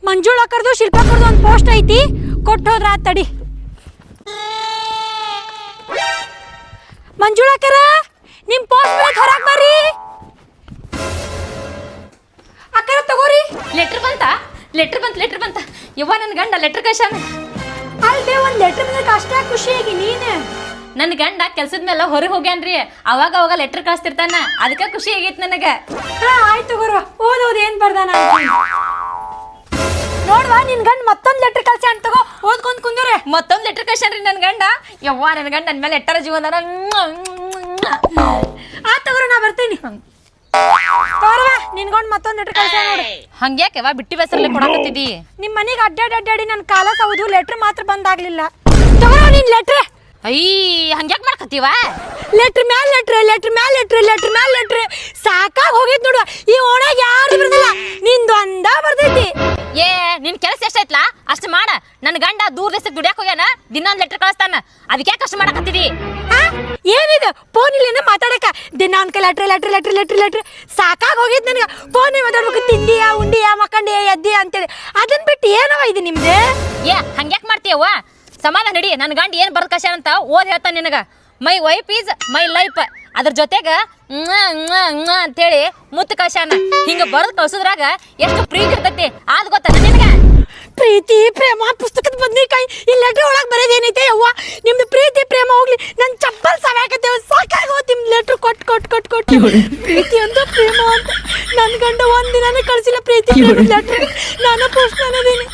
ಮಂಜುಳಕ್ಕರ್ದು ಶಿಲ್ಪಕ್ಕರ್ದು ಒಂದು ಪೋಸ್ಟ್ ಐತಿ, ಕೊಟ್ಟೋದ್ರ ತಡಿ. ಮಂಜುಳಕ್ಕರ ನಿಮ್ ಪೋಸ್ಟ್ ಬರಕ್ ಹೊರಗ್ ಬರ್ರಿ. ಅಕ್ಕರ ತಗೋರಿ. ಲೆಟರ್ ಬಂತ ಯವ್ವ ನನ್ನ ಗಂಡ ಲೆಟರ್ ಕಳ್ಸಾನ. ಅಲ್ಬೇ ಒಂದ್ ಲೆಟರ್ ಬಂದಕ್ಕೆ ಅಷ್ಟ ಖುಷಿಯಾಗಿ ನೀನು. ನನ್ನ ಗಂಡ ಕೆಲ್ಸದ ಮೇಲೆ ಹೊರಗೆ ಹೋಗ್ಯಾನ್ರಿ, ಅವಾಗ ಲೆಟರ್ ಕಳಿಸ್ತಿರ್ತಾನ, ಅದಕ್ಕೆ ಖುಷಿ ಆಗೈತಿ ನನಗ. ಆಯ್ತು ಗುರು, ಓದೋದು ಏನ್ ಬರ್ದಾನ ನೋಡ್ವಾ. ನಿನ್ ಗಂಡ ಮತ್ತೊಂದ್ ಲೆಟರ್ ಕಳ್ಸ ಅಂತ ತಗೋ, ಓದ್ಕೊಂಡ್ ಕುಂದ್ರೆ. ಮತ್ತೊಂದ್ ಲೆಟರ್ ಕಳ್ಸಾನ್ರಿ ನನ್ನ ಗಂಡ. ಯವ್ವ ನನ್ನ ಗಂಡ ನನ್ ಮೇಲೆ ಎಟ್ಟರ ಜೀವನ. ಆತಗುರು, ನಾ ಬರ್ತೀನಿ. ನಿನ್ಗೊಂಡ್ ಮತ್ತೊಂದ್ ಲೆಟರ್ ಕಳ್ಸ ನೋಡು. ಹಂಗ್ಯಾಕೆವ ಬಿಟ್ಟಿ ಬೆಸರಲ್ಲಿ ಕೊಡಕತ್ತಿದಿ? ನಿಮ್ ಮನೆಗೆ ಅಡ್ಡಾಡಿ ನನ್ ಕಾಲ ಸೌದು, ಲೆಟರ್ ಮಾತ್ರ ಬಂದಾಗ್ಲಿಲ್ಲ. ತಗೋ ನಿನ್ ಲೆಟ್ರ್. ಹಂಗ್ಯಾಕ್ ಮಾಡ್ಕತ್ತೀವ? ಲೆಟ್ರ್ ಮ್ಯಾಲ್ ಲೆಟ್ರ್ ಸಾಕಾಗ್ ಹೋಗೈತ್ ನೋಡು. ಈ ಓಣಾಗ ಯಾರು ಬರ್ದಿಲ್ಲ, ನಿಂದೊಂದ ಬರ್ದೈತಿ. ನಿನ್ ಕೆಲಸ ಎಷ್ಟೈತ್ಲಾ ಅಷ್ಟ್ ಮಾಡ. ನನ್ ಗಂಡ ದೂರ ದೇಶಕ್ಕೆ ದುಡ್ಯಾಕ್ ಹೋಗ್ಯಾನ, ದಿನೊಂದ್ ಲೆಟರ್ ಕಳಿಸ್ತಾನ, ಅದಕ್ಕೆ ಕಷ್ಟ ಮಾಡಕತ್ತಿದಿ? ಏನಿದು ಫೋನ್ ಇಲ್ಲೇನ ಮಾತಾಡಕ? ದಿನ ಒಂದ್ ಲೆಟ್ರ್ ಸಾಕಾಗ್ ಹೋಗೈತ್ ನನಗ. ಫೋನ್ ಮಾತಾಡ್ಬೇಕು, ತಿಂದಿಯಾ ಉಂಡಿಯಾ ಮಕ್ಕಂಡಿಯಾ ಎದ್ದಿಯಾ ಅಂತೇಳಿ. ಅದನ್ ಬಿಟ್ಟು ಏನವ ಇದು ನಿಮ್ದು? ಹಂಗ್ಯಾಕ್ ಮಾಡ್ತೀಯವ್ವ? ಸಮಾಧಾನ ನಡಿ. ನನ್ ಗಂಡ ಏನ್ ಬರ್ದ ಕಷ್ಟ ಅಂತ ಓದ್ ಹೇಳ್ತಾನ ನಿನಗ. My wife is my life, ಅದ್ರ ಜೊತೆಗ ಅಂತೇಳಿ ಮುತ್ತು ಕಳ್ಸಾನ. ಹಿಂಗ ಬರ್ದ್ ಕಳ್ಸುದ್ರಾಗ ಎಷ್ಟು ಪ್ರೀತಿ ಇರ್ತೈತಿ ಆದ್ ಗೊತ್ತ ನಿನಗ? ಪ್ರೀತಿ ಪ್ರೇಮ ಪುಸ್ತಕದ ಬದ್ನಿಕಾಯಿ ಈ ಲೆಟರ್ ಒಳಗ್ ಬರೋದೇನೈತೆ ಯವ್ವ? ನಿಮ್ದು ಪ್ರೀತಿ ಪ್ರೇಮ ಹೋಗ್ಲಿ, ನನ್ ಚಪ್ಪಲ್ ಸವ್ಯಾಕತ್ತೇವ. ಸಾಕಾಗೋತ್ ನಿಮ್ ಲೆಟರ್ ಕೊಟ್ಟು ಪ್ರೀತಿ ಅಂತ ಪ್ರೇಮ ಅಂತ. ನನ್ ಗಂಡ ಒಂದ್ ದಿನಾನೇ ಕಳ್ಸಿಲ್ಲ ಪ್ರೀತಿ ಲೆಟರ್. ನಾನು ಪೋಸ್ಟ್ ಅನ್ನೋದೇನೆ.